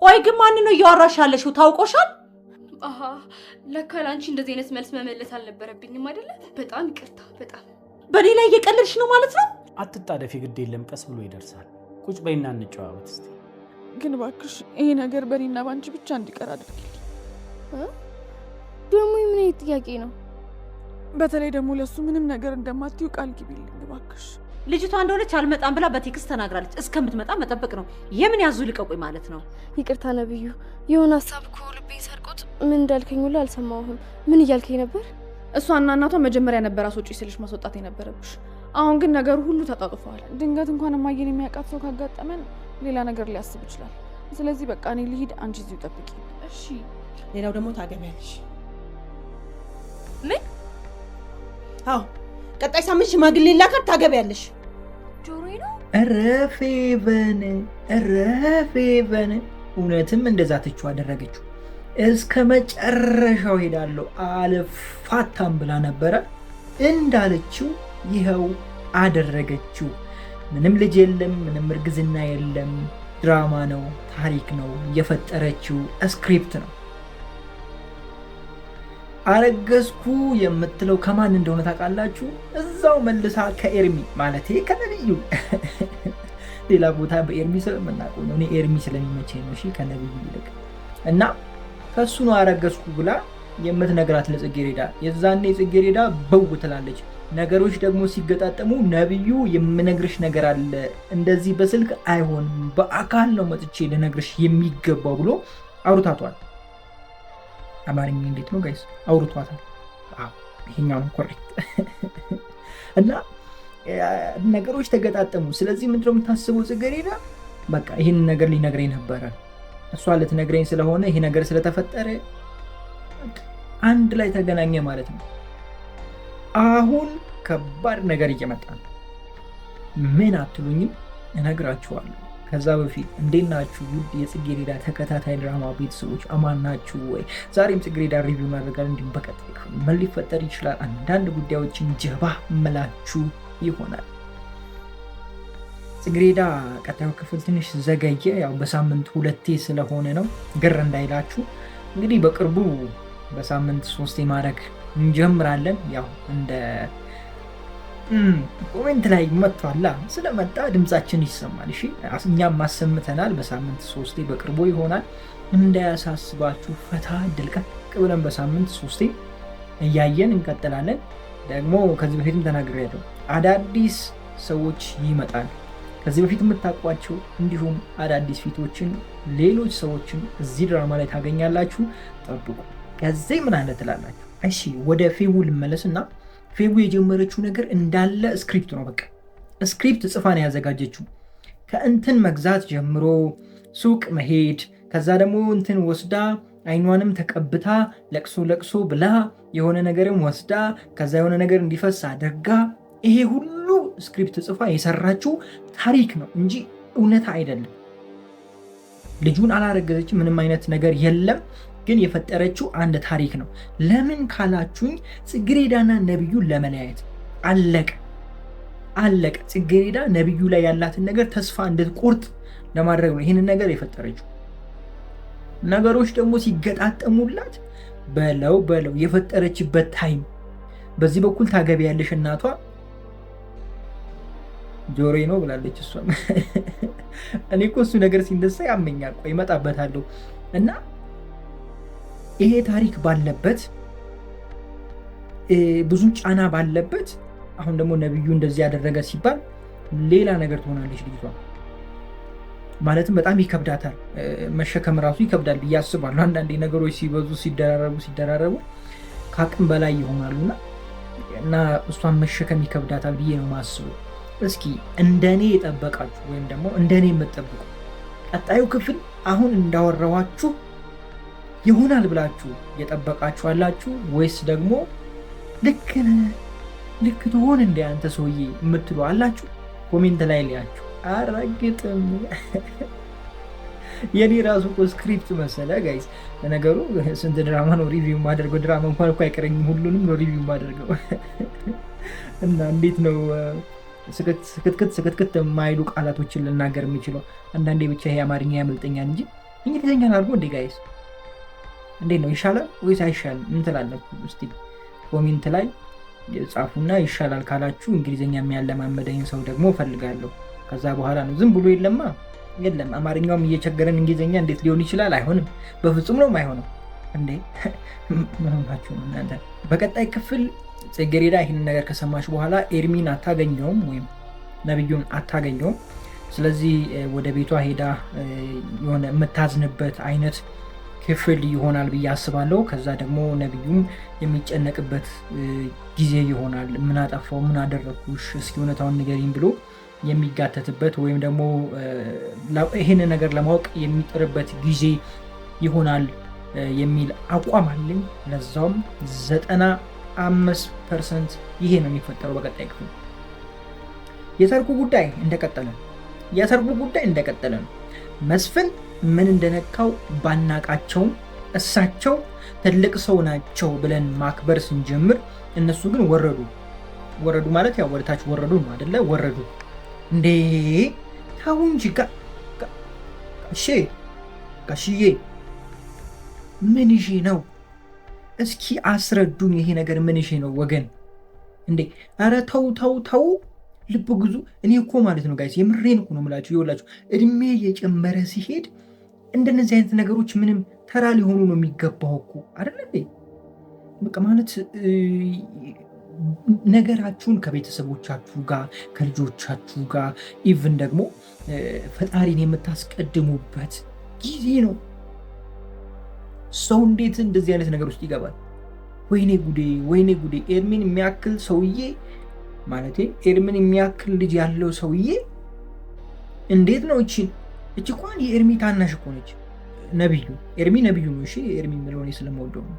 ቆይ ግን ማን ነው እያወራሽ ያለሽው? ታውቆሻል? አሃ ለካ ላንቺ እንደዚህ አይነት መልስ መመለስ አልነበረብኝም አይደለ? በጣም ይቅርታ። በጣም በኔ ላይ እየቀለድሽ ነው ማለት ነው? አትጣደፊ፣ ግድ የለም ቀስ ብሎ ይደርሳል። ቁጭ በይና እንጨዋወት እስቲ። ግን እባክሽ ይሄ ነገር በኔና ባንቺ ብቻ እንዲቀር አድርጊልኝ። ደግሞ ምን ጥያቄ ነው? በተለይ ደግሞ ለሱ ምንም ነገር እንደማትዩ ቃል ግቢልኝ እባክሽ። ልጅቷ እንደሆነች አልመጣም ብላ በቴክስት ተናግራለች። እስከምትመጣ መጠበቅ ነው። የምን ያዙ ልቀቁኝ ማለት ነው? ይቅርታ ነብዩ፣ የሆነ ሀሳብ እኮ ልቤን ሰርቆት ምን እንዳልከኝ ሁሉ አልሰማሁም። ምን እያልከኝ ነበር? እሷና እናቷ መጀመሪያ ነበር አስወጪ ስልሽ ማስወጣት የነበረብሽ። አሁን ግን ነገሩ ሁሉ ተጣጥፏል። ድንገት እንኳን እማዬን የሚያውቃት ሰው ካጋጠመን ሌላ ነገር ሊያስብ ይችላል። ስለዚህ በቃ እኔ ልሂድ፣ አንቺ እዚሁ ጠብቂ። እሺ። ሌላው ደግሞ ታገቢያለሽ። ምን? አዎ፣ ቀጣይ ሳምንት ሽማግሌ ላካት ታገቢያለሽ። ጆሮዬ ነው። ረፌበን እውነትም እንደዛ ትቹ አደረገችው። እስከ መጨረሻው ሄዳለሁ አልፋታም ብላ ነበረ። እንዳለችው ይኸው አደረገችው። ምንም ልጅ የለም፣ ምንም እርግዝና የለም። ድራማ ነው፣ ታሪክ ነው፣ የፈጠረችው ስክሪፕት ነው። አረገዝኩ የምትለው ከማን እንደሆነ ታውቃላችሁ? እዛው መልሳ ከኤርሚ ማለት ከነብዩ ሌላ ቦታ በኤርሚ ስለምናውቀው ነው። እኔ ኤርሚ ስለሚመቸኝ ነው። እሺ ከነብዩ ይልቅ እና ከሱ ነው አረገዝኩ ብላ የምትነግራት ለጽጌሬዳ። የዛኔ ጽጌሬዳ በው ትላለች። ነገሮች ደግሞ ሲገጣጠሙ ነብዩ የምነግርሽ ነገር አለ፣ እንደዚህ በስልክ አይሆንም፣ በአካል ነው መጥቼ ልነግርሽ የሚገባው ብሎ አውርታቷል። አማርኛ እንዴት ነው ጋይስ? አውርቷታል። ይሄኛው ነው ኮሬክት። እና ነገሮች ተገጣጠሙ። ስለዚህ ምንድነው የምታስበው ጽጌሬዳ? በቃ ይህን ነገር ሊነግረኝ ነበረ፣ እሷ ልትነግረኝ ስለሆነ ይሄ ነገር ስለተፈጠረ አንድ ላይ ተገናኘ ማለት ነው። አሁን ከባድ ነገር እየመጣ ነው። ምን አትሉኝም? እነግራችኋለሁ። ከዛ በፊት እንዴት ናችሁ ውድ የጽጌሬዳ ተከታታይ ድራማ ቤተሰቦች፣ አማን ናችሁ ወይ? ዛሬም ጽጌሬዳ ሪቪው እናደርጋለን። እንዲሁም በቀጣይ ክፍል ምን ሊፈጠር ይችላል አንዳንድ ጉዳዮችን ጀባ መላችሁ ይሆናል። ጽጌሬዳ ቀጣዩ ክፍል ትንሽ ዘገየ። ያው በሳምንት 2 ስለሆነ ነው፣ ግር እንዳይላችሁ። እንግዲህ በቅርቡ በሳምንት 3 ማድረግ እንጀምራለን። ያው እንደ ኮሜንት ላይ መጥቷላ፣ ስለመጣ ድምጻችን ይሰማል። እሺ እኛም ማሰምተናል። በሳምንት 3 በቅርቡ ይሆናል። እንዳያሳስባችሁ ፈታ ድልቀቅ ብለን በሳምንት 3 እያየን እንቀጥላለን። ደግሞ ከዚህ በፊትም ተናግሬያለሁ፣ አዳዲስ ሰዎች ይመጣል። ከዚህ በፊት የምታውቋቸው እንዲሁም አዳዲስ ፊቶችን፣ ሌሎች ሰዎችን እዚህ ድራማ ላይ ታገኛላችሁ። ጠብቁ። ከዚህ ምን አለ ትላላችሁ? እሺ ወደ ፌቡ ልመለስና ፌቡ የጀመረችው ነገር እንዳለ ስክሪፕት ነው። በቃ ስክሪፕት ጽፋ ነው ያዘጋጀችው። ከእንትን መግዛት ጀምሮ ሱቅ መሄድ፣ ከዛ ደግሞ እንትን ወስዳ አይኗንም ተቀብታ ለቅሶ ብላ የሆነ ነገርም ወስዳ ከዛ የሆነ ነገር እንዲፈስ አድርጋ ይሄ ሁሉ ስክሪፕት ጽፋ የሰራችው ታሪክ ነው እንጂ እውነታ አይደለም። ልጁን አላረገዘችም፣ ምንም አይነት ነገር የለም። ግን የፈጠረችው አንድ ታሪክ ነው። ለምን ካላችሁኝ ጽጌሬዳና ነብዩን ለመለያየት አለቀ። ጽጌሬዳ ነብዩ ላይ ያላትን ነገር ተስፋ እንድትቆርጥ ለማድረግ ነው ይህንን ነገር የፈጠረችው። ነገሮች ደግሞ ሲገጣጠሙላት በለው የፈጠረችበት ታይም። በዚህ በኩል ታገቢያለሽ እናቷ ጆሬ ነው ብላለች። እሷ እኔ እኮ እሱ ነገር ሲነሳ ያመኛል። ቆይ እመጣበታለሁ። እና ይሄ ታሪክ ባለበት ብዙ ጫና ባለበት አሁን ደግሞ ነብዩ እንደዚህ ያደረገ ሲባል ሌላ ነገር ትሆናለች ልጅቷ። ማለትም በጣም ይከብዳታል፣ መሸከም ራሱ ይከብዳል ብዬ አስባለሁ። አንዳንዴ ነገሮች ሲበዙ ሲደራረቡ ከአቅም በላይ ይሆናሉና እና እሷን መሸከም ይከብዳታል ብዬ ነው ማስበው። እስኪ እንደኔ የጠበቃችሁ ወይም ደግሞ እንደኔ የምትጠብቁ ቀጣዩ ክፍል አሁን እንዳወራኋችሁ ይሆናል ብላችሁ የጠበቃችሁ አላችሁ ወይስ ደግሞ ልክ ትሆን እንደ አንተ ሰውዬ የምትሉ አላችሁ? ኮሜንት ላይ ሊያችሁ። አረግጥም የኔ ራሱ እኮ ስክሪፕት መሰለ ጋይስ። ለነገሩ ስንት ድራማ ነው ሪቪው ማደርገው? ድራማ እንኳን እኮ አይቀረኝም፣ ሁሉንም ነው ሪቪው ማደርገው። እና እንዴት ነው ስክትክት የማይሉ ቃላቶችን ልናገር የሚችለው? አንዳንዴ ብቻ ይሄ አማርኛ ያመልጠኛል እንጂ እንግሊዝኛ አድርጎ እንዴ ጋይስ እንዴት ነው ይሻላል ወይስ አይሻልም? ምን ትላላችሁ? እስቲ ኮሜንት ላይ ጻፉና ይሻላል ካላችሁ እንግሊዝኛ የሚያለማመደኝ ሰው ደግሞ ፈልጋለሁ። ከዛ በኋላ ነው ዝም ብሎ የለም አማርኛውም እየቸገረን እንግሊዝኛ እንዴት ሊሆን ይችላል? አይሆንም፣ በፍጹም ነው የማይሆነው። እንዴ ምን ሆናችሁ ነው እናንተ? በቀጣይ ክፍል ጽጌረዳ ይህንን ነገር ከሰማች በኋላ ኤርሚን አታገኘውም ወይም ነብዩን አታገኘውም። ስለዚህ ወደ ቤቷ ሄዳ የሆነ የምታዝንበት አይነት ክፍል ይሆናል ብዬ አስባለሁ። ከዛ ደግሞ ነብዩም የሚጨነቅበት ጊዜ ይሆናል። ምን አጠፋው፣ ምን አደረግኩሽ፣ እስኪ እውነታውን ንገሪኝ ብሎ የሚጋተትበት ወይም ደግሞ ይህን ነገር ለማወቅ የሚጥርበት ጊዜ ይሆናል የሚል አቋም አለኝ። ለዛውም 95% ይሄ ነው የሚፈጠረው በቀጣይ ክፍል። የሰርጉ ጉዳይ እንደቀጠለ ነው። መስፍን ምን እንደነካው ባናቃቸውም እሳቸው ትልቅ ሰው ናቸው ብለን ማክበር ስንጀምር እነሱ ግን ወረዱ ማለት ያው ወደታች ወረዱ ነው አይደለ? ወረዱ እንዴ ታው እንጂ ጋሽዬ ምን ይሄ ነው? እስኪ አስረዱኝ። ይሄ ነገር ምን ይሄ ነው ወገን? እንዴ ኧረ ተው ልብ ግዙ። እኔ እኮ ማለት ነው ጋይስ የምሬን እኮ ነው የምላችሁ። ይኸውላችሁ እድሜ የጨመረ ሲሄድ እንደነዚህ አይነት ነገሮች ምንም ተራ ሊሆኑ ነው የሚገባው እኮ አይደል? በቃ ማለት ነገራችሁን ከቤተሰቦቻችሁ ጋር ከልጆቻችሁ ጋር ኢቭን ደግሞ ፈጣሪን የምታስቀድሙበት ጊዜ ነው። ሰው እንዴት እንደዚህ አይነት ነገር ውስጥ ይገባል? ወይኔ ጉዴ! ኤርሚን የሚያክል ሰውዬ ማለት ኤርሚን የሚያክል ልጅ ያለው ሰውዬ እንዴት ነው እቺ እንኳን የኤርሚ ታናሽ እኮ ነች። ኤርሚ ነብዩ ነው። እሺ ኤርሚ የሚለው እኔ ስለምወደው ነው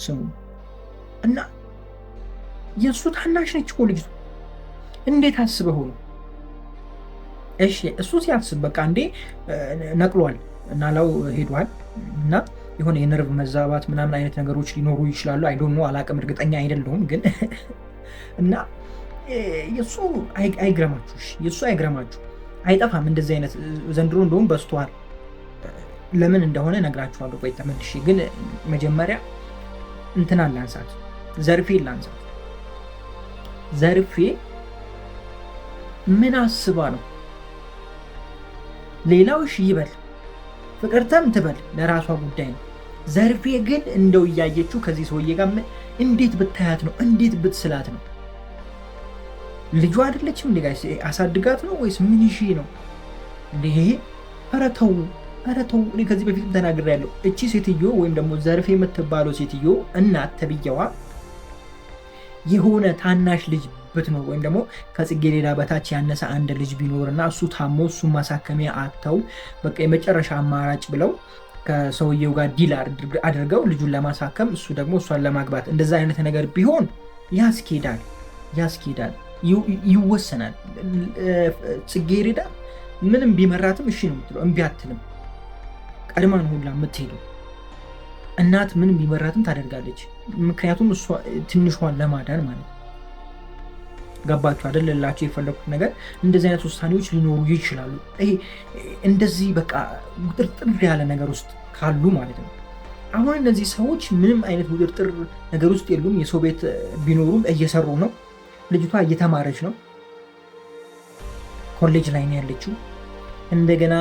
ስሙ እና የእሱ ታናሽ ነች እኮ ልጅቱ። እንዴት አስበው ነው? እሺ እሱ ሲያስብ በቃ እንዴ ነቅሏል እና ላው ሄዷል እና የሆነ የነርቭ መዛባት ምናምን አይነት ነገሮች ሊኖሩ ይችላሉ። አይ ዶንት ኖ አላቅም፣ እርግጠኛ አይደለሁም ግን እና የሱ አይግረማችሁ፣ አይጠፋም እንደዚህ አይነት ዘንድሮ እንደውም በስተዋል። ለምን እንደሆነ ነግራችኋለሁ። ቆይ ተመልሼ ግን መጀመሪያ እንትና ላንሳት፣ ዘርፌ ምን አስባ ነው? ሌላው እሺ ይበል፣ ፍቅርተም ትበል፣ ለራሷ ጉዳይ ነው። ዘርፌ ግን እንደው እያየችው ከዚህ ሰውዬ ጋር እንዴት ብታያት ነው? እንዴት ብትስላት ነው? ልጇ አይደለችም እንዴ ጋይስ? አሳድጋት ነው ወይስ ምን ይሺ ነው እንዴ? ኧረ ተው። እኔ ከዚህ በፊት ተናግሬያለሁ። እቺ ሴትዮ ወይም ደግሞ ዘርፌ የምትባለው ሴትዮ እናት ተብየዋ የሆነ ታናሽ ልጅ ብትኖር ወይም ደግሞ ከጽጌረዳ በታች ያነሰ አንድ ልጅ ቢኖርና እሱ ታሞ እሱ ማሳከሚያ አጥተው በቃ የመጨረሻ አማራጭ ብለው ከሰውየው ጋር ዲል አድርገው ልጁን ለማሳከም እሱ ደግሞ እሷን ለማግባት እንደዛ አይነት ነገር ቢሆን ያስኬዳል፣ ይወሰናል። ጽጌረዳ ምንም ቢመራትም እሺ ነው የምትለው፣ እምቢ አትልም። ቀድማን ሁላ የምትሄደው እናት ምንም ቢመራትም ታደርጋለች። ምክንያቱም እሷ ትንሿን ለማዳን ማለት ነው። ገባችሁ አይደል? ላችሁ የፈለኩት ነገር እንደዚህ አይነት ውሳኔዎች ሊኖሩ ይችላሉ። ይሄ እንደዚህ በቃ ውጥርጥር ያለ ነገር ውስጥ ካሉ ማለት ነው። አሁን እነዚህ ሰዎች ምንም አይነት ውጥርጥር ነገር ውስጥ የሉም። የሰው ቤት ቢኖሩም እየሰሩ ነው። ልጅቷ እየተማረች ነው፣ ኮሌጅ ላይ ነው ያለችው። እንደገና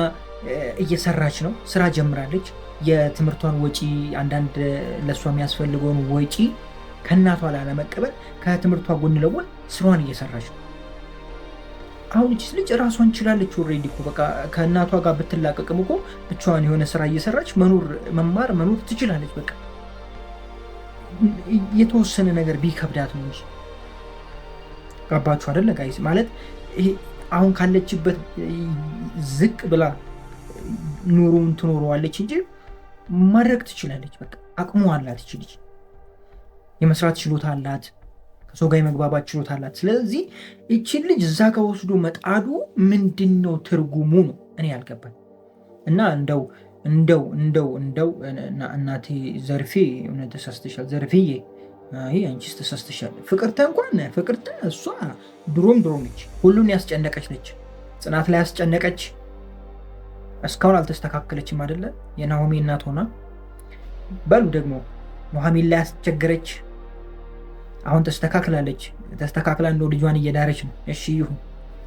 እየሰራች ነው፣ ስራ ጀምራለች። የትምህርቷን ወጪ አንዳንድ ለእሷ የሚያስፈልገውን ወጪ ከእናቷ ላለመቀበል ከትምህርቷ ጎን ለጎን ስራዋን እየሰራች ነው። አሁን እቺ ልጅ ራሷን ችላለች ኦልሬዲ እኮ በቃ ከእናቷ ጋር ብትላቀቅም እኮ ብቻዋን የሆነ ስራ እየሰራች መማር መኖር ትችላለች። በቃ የተወሰነ ነገር ቢከብዳት ነው እንጂ። ገባችሁ አይደለ ጋይስ? ማለት ይሄ አሁን ካለችበት ዝቅ ብላ ኑሮውን ትኖረዋለች እንጂ ማድረግ ትችላለች። በቃ አቅሙ አላት እቺ ልጅ፣ የመስራት ችሎታ አላት፣ ከሰው ጋር የመግባባት ችሎታ አላት። ስለዚህ እቺን ልጅ እዛ ጋር ወስዶ መጣዱ ምንድነው ትርጉሙ ነው እኔ ያልገባኝ። እና እንደው እናቴ ዘርፌ እውነት ተሳስተሻል፣ ዘርፌዬ አንቺስ ተሳስተሻል። ፍቅርተ እሷ ድሮም ነች፣ ሁሉን ያስጨነቀች ነች። ጽናት ላይ ያስጨነቀች፣ እስካሁን አልተስተካከለችም አይደለ? የናሆሜ እናት ሆና በሉ ደግሞ ኑሐሚን ላይ ያስቸገረች፣ አሁን ተስተካክላለች። ተስተካክላ እንደው ልጇን እየዳረች ነው። እሺ ይሁን።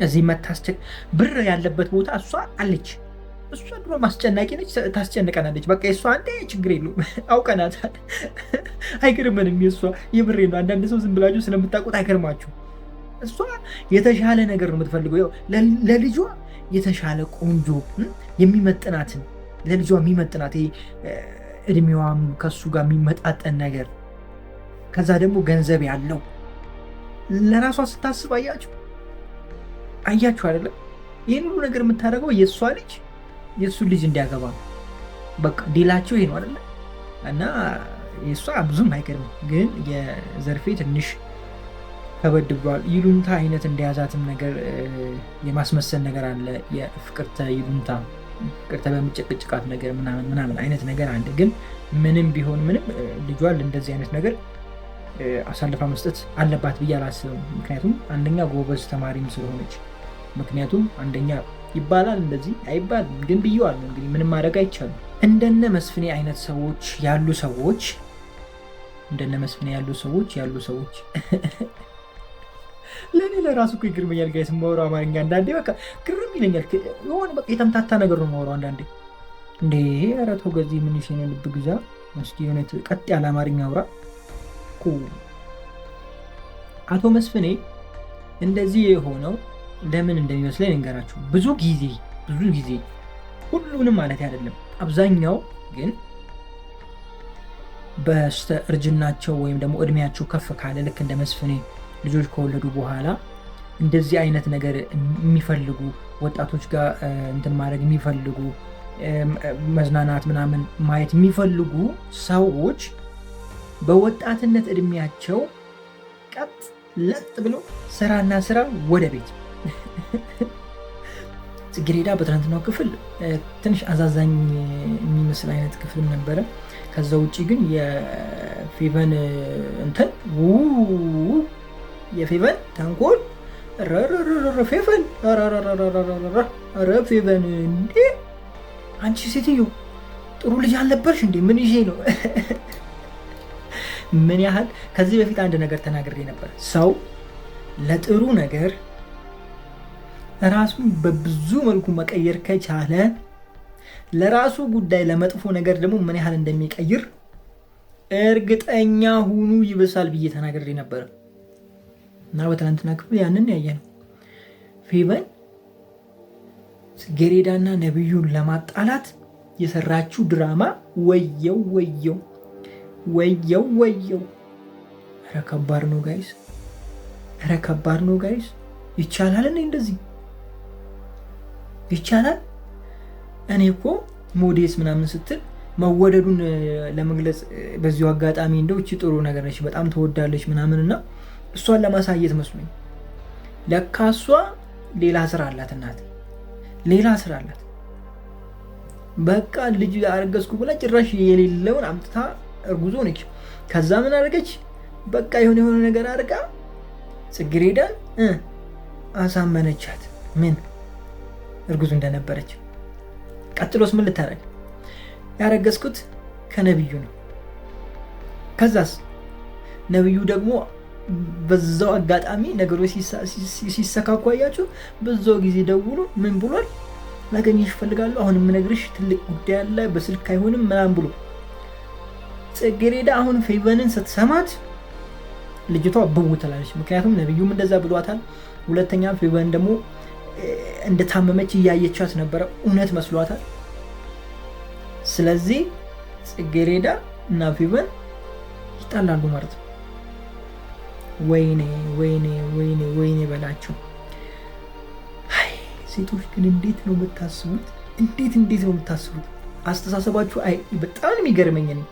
እዚህ መታስቸግ ብር ያለበት ቦታ እሷ አለች። እሷ ድሮ ማስጨናቂ ነች፣ ታስጨንቀናለች። በቃ የእሷ አንዴ ችግር የለውም አውቀናታል። አይገርመንም። የእሷ የምሬ ነው። አንዳንድ ሰው ዝም ብላችሁ ስለምታውቁት አይገርማችሁ። እሷ የተሻለ ነገር ነው የምትፈልገው። ለልጇ የተሻለ ቆንጆ የሚመጥናትን ለልጇ የሚመጥናት እድሜዋም ከሱ ጋር የሚመጣጠን ነገር፣ ከዛ ደግሞ ገንዘብ ያለው ለራሷ ስታስብ አያችሁ አይደለም? ይህን ሁሉ ነገር የምታደርገው የእሷ ልጅ የእሱን ልጅ እንዲያገባ ነው። በቃ ዲላቸው ይሄ ነው አይደለ? እና የእሷ ብዙም አይገርምም፣ ግን የዘርፌ ትንሽ ከበድ ብሏል። ይሉንታ አይነት እንደያዛትም ነገር የማስመሰል ነገር አለ። የፍቅርተ ይሉንታ ፍቅርተ በሚጨቅጭቃት ነገር ምናምን አይነት ነገር አለ። ግን ምንም ቢሆን ምንም ልጇን እንደዚህ አይነት ነገር አሳልፋ መስጠት አለባት ብዬ አላስብም። ምክንያቱም አንደኛ ጎበዝ ተማሪም ስለሆነች፣ ምክንያቱም አንደኛ ይባላል እንደዚህ አይባልም፣ ግን ብዬዋለሁ። እንግዲህ ምንም ማድረግ አይቻልም። እንደነ መስፍኔ አይነት ሰዎች ያሉ ሰዎች ለእኔ ለራሱ እኮ ይግርመኛል ጋይስ። የማወራው አማርኛ አንዳንዴ በቃ ግርም ይለኛል። የሆነ በቃ የተምታታ ነገር ነው የማወራው አንዳንዴ። እንዴ ኧረ ተው ገዚህ ምን ሽ ልብ ግዛ እስኪ የሆነ ቀጥ ያለ አማርኛ አውራ። አቶ መስፍኔ እንደዚህ የሆነው ለምን እንደሚመስለኝ ልንገራችሁ። ብዙ ጊዜ ሁሉንም ማለት አይደለም፣ አብዛኛው ግን በስተ እርጅናቸው ወይም ደግሞ እድሜያቸው ከፍ ካለ ልክ እንደ መስፍኔ ልጆች ከወለዱ በኋላ እንደዚህ አይነት ነገር የሚፈልጉ ወጣቶች ጋር እንትን ማድረግ የሚፈልጉ መዝናናት ምናምን ማየት የሚፈልጉ ሰዎች በወጣትነት እድሜያቸው ቀጥ ለጥ ብለው ስራና ስራ ወደ ቤት። ጽጌረዳ በትናንትናው ክፍል ትንሽ አዛዛኝ የሚመስል አይነት ክፍልም ነበረ። ከዛ ውጭ ግን የፌቨን እንትን የፌቨን ተንኮል ፌቨን እንዴ አንቺ ሴትዮ ጥሩ ልጅ አልነበርሽ እንዴ? ምን ይዤ ነው? ምን ያህል ከዚህ በፊት አንድ ነገር ተናግሬ ነበር። ሰው ለጥሩ ነገር ራሱን በብዙ መልኩ መቀየር ከቻለ ለራሱ ጉዳይ ለመጥፎ ነገር ደግሞ ምን ያህል እንደሚቀይር እርግጠኛ ሁኑ ይብሳል ብዬ ተናግሬ ነበር እና በትናንትና ክፍል ያንን ያየ ነው። ፌቨን ጽጌረዳና ነብዩን ለማጣላት የሰራችው ድራማ ወየው። ኧረ ከባድ ነው ጋይስ። ይቻላል እኔ እንደዚህ ይቻላል? እኔ እኮ ሞዴስ ምናምን ስትል መወደዱን ለመግለጽ በዚሁ አጋጣሚ እንደው እቺ ጥሩ ነገር ነች፣ በጣም ተወዳለች ምናምን እና እሷን ለማሳየት መስሎኝ፣ ለካ እሷ ሌላ ስራ አላት። እናት ሌላ ስራ አላት። በቃ ልጅ አረገዝኩ ብላ ጭራሽ የሌለውን አምጥታ እርጉዞ ነች። ከዛ ምን አደረገች? በቃ የሆነ ነገር አድርጋ ጽጌረዳን አሳመነቻት። ምን እርጉዝ እንደነበረች። ቀጥሎስ ምን ልታረግ? ያረገዝኩት ከነብዩ ነው። ከዛስ ነብዩ ደግሞ በዛው አጋጣሚ ነገሮች ሲሰካኩ አያችሁ። በዛው ጊዜ ደውሎ ምን ብሏል? ላገኝሽ እፈልጋለሁ፣ አሁን የምነግርሽ ትልቅ ጉዳይ አለ፣ በስልክ አይሆንም ምናምን ብሎ ጽጌረዳ አሁን ፌቨንን ስትሰማት ልጅቷ ብው ትላለች። ምክንያቱም ነብዩም እንደዛ ብሏታል። ሁለተኛ ፌቨን ደግሞ እንደታመመች እያየቻት ነበረ፣ እውነት መስሏታል። ስለዚህ ጽጌረዳ እና ፌቨን ይጣላሉ ማለት ነው። ወይኔ በላቸው። አይ ሴቶች ግን እንዴት ነው የምታስቡት? እንዴት ነው የምታስቡት? አስተሳሰባችሁ በጣም የሚገርመኝ ነው።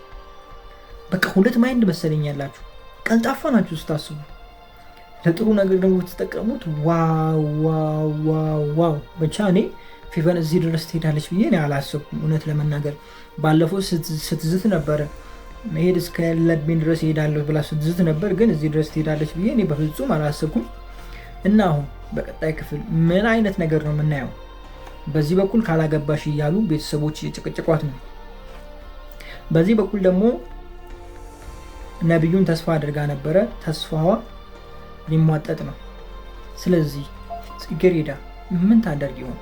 በቃ ሁለት ማይንድ መሰለኝ ያላችሁ፣ ቀልጣፋ ናችሁ ስታስቡ። ለጥሩ ነገር ደግሞ ተጠቀሙት። ዋው ብቻ እኔ ፌቨን እዚህ ድረስ ትሄዳለች ብዬ እኔ አላሰብኩም። እውነት ለመናገር ባለፈው ስትዝት ነበረ፣ መሄድ እስከ ለድሜን ድረስ ይሄዳለሁ ብላ ስትዝት ነበር። ግን እዚህ ድረስ ትሄዳለች ብዬ እኔ በፍጹም አላሰብኩም። እና አሁን በቀጣይ ክፍል ምን አይነት ነገር ነው የምናየው? በዚህ በኩል ካላገባሽ እያሉ ቤተሰቦች የጭቅጭቋት ነው። በዚህ በኩል ደግሞ ነብዩን ተስፋ አድርጋ ነበረ። ተስፋዋ ሊሟጠጥ ነው። ስለዚህ ጽጌረዳ ምን ታደርግ ይሆን?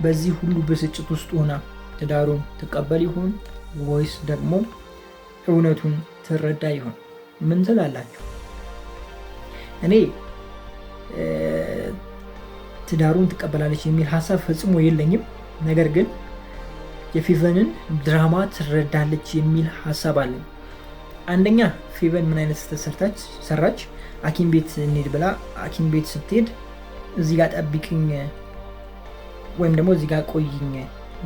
በዚህ ሁሉ ብስጭት ውስጥ ሆና ትዳሩን ትቀበል ይሆን ወይስ ደግሞ እውነቱን ትረዳ ይሆን? ምን ትላላችሁ? እኔ ትዳሩን ትቀበላለች የሚል ሀሳብ ፈጽሞ የለኝም። ነገር ግን የፌቨንን ድራማ ትረዳለች የሚል ሀሳብ አለኝ። አንደኛ ፌቨን ምን አይነት ስተሰርታች ሰራች? ሐኪም ቤት እንሂድ ብላ ሐኪም ቤት ስትሄድ እዚህ ጋር ጠብቅኝ ወይም ደግሞ እዚህ ጋር ቆይኝ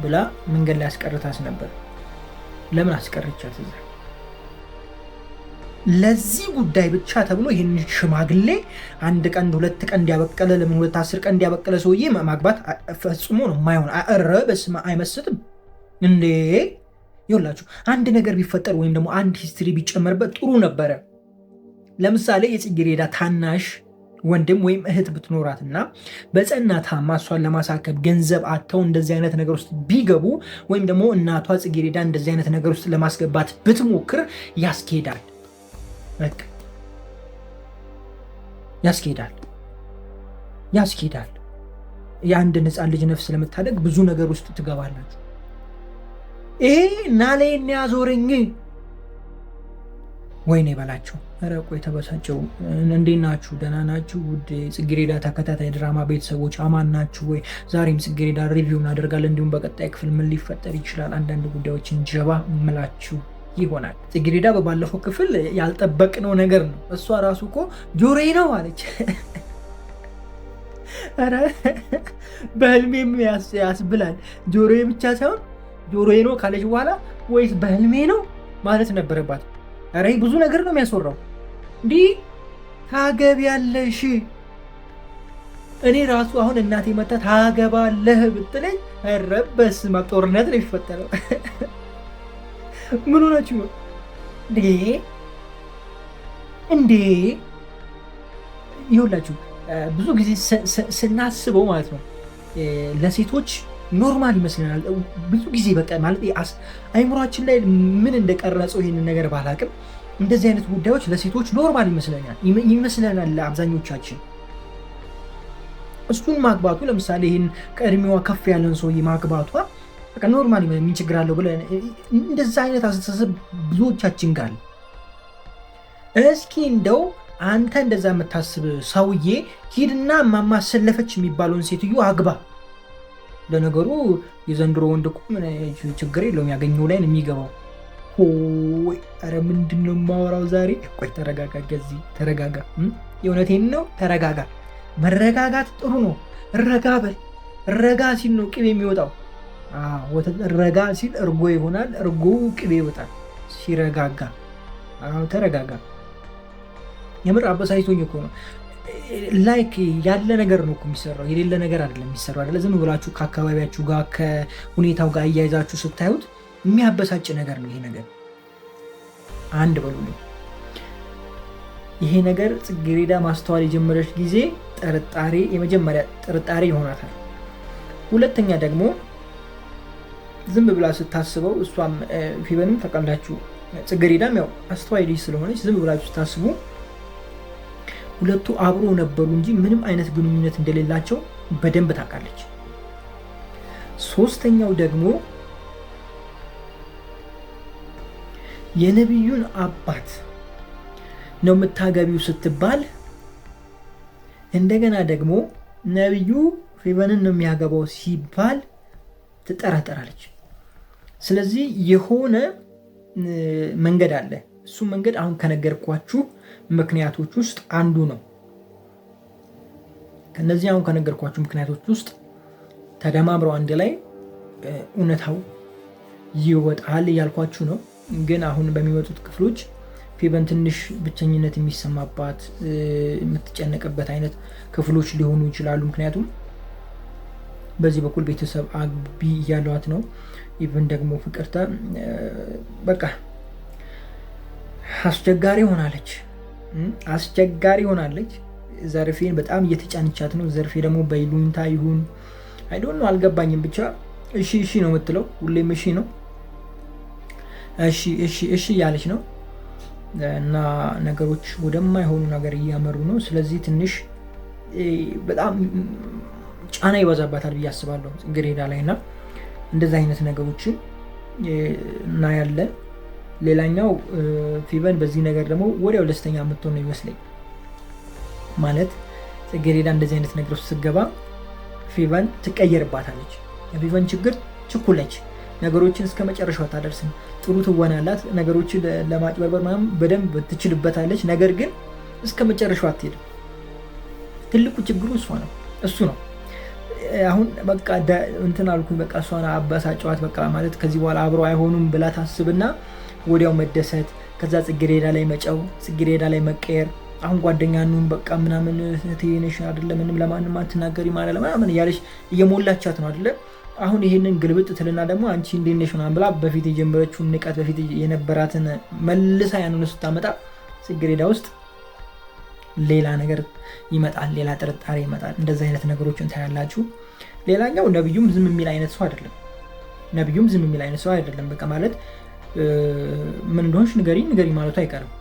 ብላ መንገድ ላይ አስቀርታስ ነበር። ለምን አስቀርቻት? እዛ ለዚህ ጉዳይ ብቻ ተብሎ ይህን ሽማግሌ 1 ቀን 2 ቀን እንዲያበቀለ ለምን 10 ቀን እንዲያበቀለ ሰውዬ ማግባት ፈጽሞ ነው የማይሆን። አረ በስመ አይመስጥም እንዴ! ይኸውላችሁ አንድ ነገር ቢፈጠር ወይም ደግሞ አንድ ሂስትሪ ቢጨመርበት ጥሩ ነበረ። ለምሳሌ የጽጌረዳ ታናሽ ወንድም ወይም እህት ብትኖራትና በጸና ታማ እሷን ለማሳከብ ገንዘብ አጥተው እንደዚህ አይነት ነገር ውስጥ ቢገቡ ወይም ደግሞ እናቷ ጽጌረዳ እንደዚህ አይነት ነገር ውስጥ ለማስገባት ብትሞክር ያስኬዳል። በቃ ያስኬዳል። የአንድ ሕፃን ልጅ ነፍስ ለመታደግ ብዙ ነገር ውስጥ ትገባላችሁ። ይሄ ናሌን ያዞረኝ ወይኔ በላቸው። ኧረ ቆይ ተበሳጨው። እንዴት ናችሁ? ደህና ናችሁ? ውድ ጽጌረዳ ተከታታይ ድራማ ቤተሰቦች አማን ናችሁ ወይ? ዛሬም ጽጌረዳ ሪቪው እናደርጋለን። እንዲሁም በቀጣይ ክፍል ምን ሊፈጠር ይችላል አንዳንድ ጉዳዮችን ጀባ ምላችሁ ይሆናል። ጽጌረዳ በባለፈው ክፍል ያልጠበቅነው ነገር ነው። እሷ ራሱ እኮ ጆሮዬ ነው አለች። ኧረ በህልሜም ያስብላል። ጆሮዬ ብቻ ሳይሆን ጆሮዬ ነው ካለች በኋላ ወይስ በህልሜ ነው ማለት ነበረባት። ኧረ ብዙ ነገር ነው የሚያስወራው። እንዲህ ታገቢያለሽ? እኔ ራሱ አሁን እናቴ መጣ ታገባለህ ብትለኝ ኧረ በስመ አብ ጦርነት ነው የሚፈጠረው። ምን ሆናችሁ ነው እንዴ? ይኸውላችሁ ብዙ ጊዜ ስናስበው ማለት ነው ለሴቶች ኖርማል ይመስለናል። ብዙ ጊዜ በቃ ማለት አይምሯችን ላይ ምን እንደቀረጸው ይህንን ነገር ባላቅም እንደዚህ አይነት ጉዳዮች ለሴቶች ኖርማል ይመስለናል ለአብዛኞቻችን። እሱን ማግባቱ ለምሳሌ ይህን ከእድሜዋ ከፍ ያለን ሰውዬ ማግባቷ በቃ ኖርማል ምን ችግር አለው ብለን እንደዛ አይነት አስተሳሰብ ብዙዎቻችን ጋር። እስኪ እንደው አንተ እንደዛ የምታስብ ሰውዬ ሂድና ማማሰለፈች የሚባለውን ሴትዮ አግባ። ለነገሩ የዘንድሮ ወንድ እኮ ችግር የለውም ያገኘው ላይ ነው የሚገባው። ሆይ ኧረ ምንድን ነው የማወራው ዛሬ? ቆይ ተረጋጋ፣ ገዚህ ተረጋጋ። የእውነቴን ነው ተረጋጋ። መረጋጋት ጥሩ ነው። ረጋ በል። ረጋ ሲል ነው ቅቤ የሚወጣው። ወተት ረጋ ሲል እርጎ ይሆናል፣ እርጎ ቅቤ ይወጣል ሲረጋጋ። ተረጋጋ። የምር አበሳይቶኝ እኮ ነው። ላይክ ያለ ነገር ነው እኮ የሚሰራው፣ የሌለ ነገር አይደለም የሚሰራው አይደለ? ዝም ብላችሁ ከአካባቢያችሁ ጋር ከሁኔታው ጋር እያይዛችሁ ስታዩት የሚያበሳጭ ነገር ነው ይሄ ነገር። አንድ በሉልኝ። ይሄ ነገር ጽጌረዳ ማስተዋል የጀመረች ጊዜ የመጀመሪያ ጥርጣሬ ይሆናታል። ሁለተኛ ደግሞ ዝም ብላ ስታስበው እሷም ፌቨንም ተቀላችሁ ጽጌረዳም ያው አስተዋይ ልጅ ስለሆነች ዝም ብላችሁ ስታስቡ ሁለቱ አብሮ ነበሩ እንጂ ምንም አይነት ግንኙነት እንደሌላቸው በደንብ ታውቃለች። ሶስተኛው ደግሞ የነብዩን አባት ነው የምታገቢው ስትባል እንደገና ደግሞ ነብዩ ፌቨንን ነው የሚያገባው ሲባል ትጠራጠራለች። ስለዚህ የሆነ መንገድ አለ። እሱ መንገድ አሁን ከነገርኳችሁ ምክንያቶች ውስጥ አንዱ ነው። ከነዚህ አሁን ከነገርኳችሁ ምክንያቶች ውስጥ ተደማምረው አንድ ላይ እውነታው ይወጣል እያልኳችሁ ነው። ግን አሁን በሚመጡት ክፍሎች ፌቨን ትንሽ ብቸኝነት የሚሰማባት የምትጨነቅበት አይነት ክፍሎች ሊሆኑ ይችላሉ። ምክንያቱም በዚህ በኩል ቤተሰብ አግቢ እያሏት ነው። ኢቨን ደግሞ ፍቅርተ በቃ አስቸጋሪ ሆናለች። ዘርፌን በጣም እየተጫነቻት ነው። ዘርፌ ደግሞ በይሉኝታ ይሁን አይ ዶንት ኖ አልገባኝም። ብቻ እሺ እሺ ነው የምትለው፣ ሁሌም እሺ ነው እሺ እሺ እሺ ያለች ነው እና ነገሮች ወደማይሆኑ ነገር እያመሩ ነው። ስለዚህ ትንሽ በጣም ጫና ይበዛባታል ብዬ አስባለሁ ጽጌረዳ ላይ እና እንደዚህ አይነት ነገሮችን እናያለን። ሌላኛው ፊቨን በዚህ ነገር ደግሞ ወዲያው ደስተኛ የምትሆን ነው ይመስለኝ። ማለት ጽጌረዳ እንደዚህ አይነት ነገር ውስጥ ስትገባ ፊቨን ትቀየርባታለች። የፊቨን ችግር ችኩል ነች። ነገሮችን እስከ መጨረሻው አታደርስም። ጥሩ ትወና ያላት፣ ነገሮችን ለማጭበርበር ምናምን በደንብ ትችልበታለች። ነገር ግን እስከ መጨረሻው አትሄድም። ትልቁ ችግሩ እሱ ነው። አሁን በቃ እንትን አልኩኝ በቃ እሷን አበሳጨዋት በቃ ማለት ከዚህ በኋላ አብረው አይሆኑም ብላ ታስብና ወዲያው መደሰት፣ ከዛ ጽጌረዳ ላይ መጨው፣ ጽጌረዳ ላይ መቀየር። አሁን ጓደኛ ነን በቃ ምናምን ትይነሽ አይደለ ምንም ለማንም አትናገሪ ማለት ምናምን እያለች እየሞላቻት ነው አይደለ። አሁን ይሄንን ግልብጥ ትልና ደግሞ አንቺ እንዴት ነሽ ምናምን ብላ በፊት የጀመረችውን ንቀት በፊት የነበራትን መልሳ ያንን ስታመጣ ጽጌረዳ ውስጥ ሌላ ነገር ይመጣል፣ ሌላ ጥርጣሬ ይመጣል። እንደዚህ አይነት ነገሮችን ታያላችሁ። ሌላኛው ነብዩም ዝም የሚል አይነት ሰው አይደለም። በቃ ማለት ምን እንደሆንሽ ንገሪ ማለቱ አይቀርም።